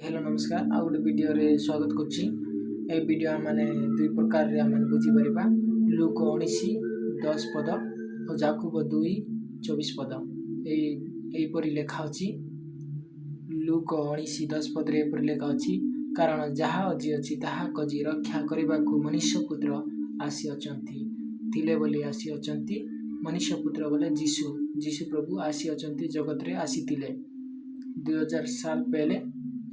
Hello नमस्कार आ गोटे video रे स्वागत करुच्ची। ए वीडियो माने दुई प्रकार रे आम बुझी परिबा। लूक 19:10 पद और जाकुब 2:24 पद एपरी लेखा अछि। लूक 19:10 पद रे एपरी लेखा अछि, कारण जहा अजी अछि ताहा कजी रक्षा करबाकू मनुष्य पुत्र आसी अछंती थिले बोली आसी अछंती। मनुष्य पुत्र बोले जीशु प्रभु आसी अछंती, जगत रे आसीतिले 2000 साल पहले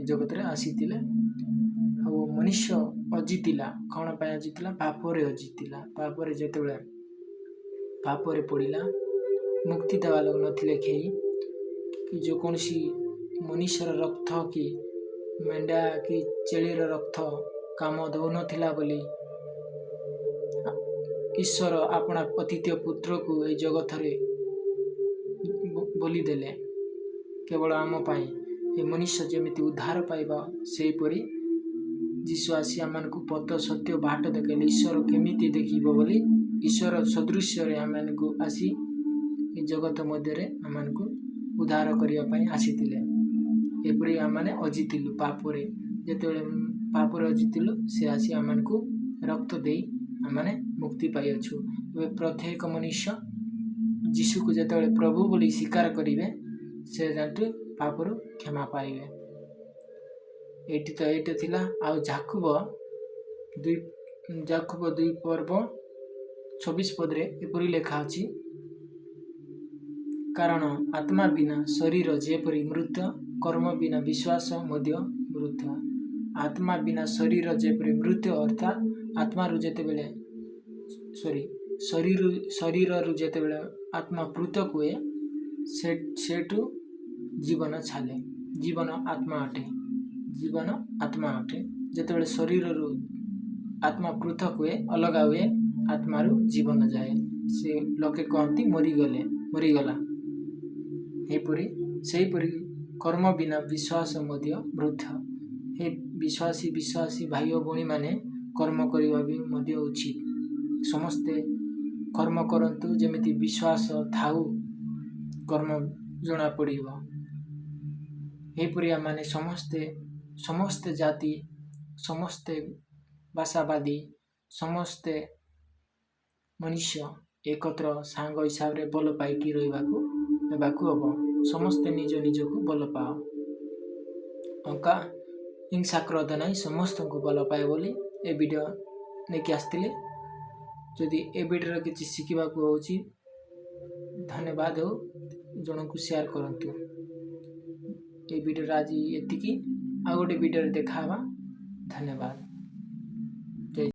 जगत रे आसीतिले। आ मनुष्य अजीतिला कौन पाए अजीतिला? पापरे अजीतिला। पापरे जेतेबेले पापरे पड़िला मुक्ति देवा लोग नथिले केही कि जो कोनसी मनुष्यर रक्त कि मेंढा कि चेलीर रक्त काम दौ नथिला बोली ईश्वर अपना अतिथ्य पुत्र को ए जगत रे बोली देले केवल आम पाई ए मनुष्य जेमिति उद्धार पाइबा से परी जीशु आसी आमको पथ सत्य बाट देखेले। ईश्वर केमिति देखिबो बोली ईश्वर सदृश्य रे आमको आसी ए जगत मध्य रे आमको उद्धार करिया पाई आसीतिले। एपरी आमाने अजीतिलु पापरे, जेतेबेले पापरे अजीतिलु से आसी आमको रक्त देई आमाने मुक्ति पाई अछु। प्रत्येक मनुष्य जीशु को जेतेबेले प्रभु बोली स्वीकार करिवे से जानतु पापरु क्षमा पाइबे। एटी थिला। आ जाकुब 2 पर्व 24 पद रे एपरी लेखा अछि, कारण आत्मा बिना शरीर जेपरी मृत, कर्म बिना विश्वास मध्य मृत। आत्मा बिना शरीर जेपरी मृत अर्थात आत्मा रु जेतेबेले शरीर रु जेतेबेले आत्मा पृथक हुए सेठु जीवन छाले। जीवन आत्मा अटे, जीवन आत्मा अटे। जेतेबेले शरीर रु आत्मा पृथक हुए अलगा हुए आत्मा रु जीवन जाए, से लोके कहती मरीगला। सेहीपरि कर्म बिना विश्वास मध्य मृत। हे विश्वासी भाई और भौणी माने कर्म करवा भी मध्य उचित। समस्ते कर्म करंतु जेमिति विश्वास थाउ कर्म जना पड़िबो। एपरि माने समस्ते जाति, समस्ते भाषावादी, समस्ते मनुष्य एकत्र सांग हिसाब रे बल पाइकी रहिबाकू हबो। समस्ते निज को बल पाओ। अंका हिंसा क्रोध नहीं, समस्त को बल पाए बोली ए वीडियो नेकी आस्तिले। जदि ए वीडियो किसी शिखिबाकू होची धन्यवाद हो, जन को शेयर करंतु। ए वीडियो आज एतिकी आ गोटे वीडियो देखा। धन्यवाद।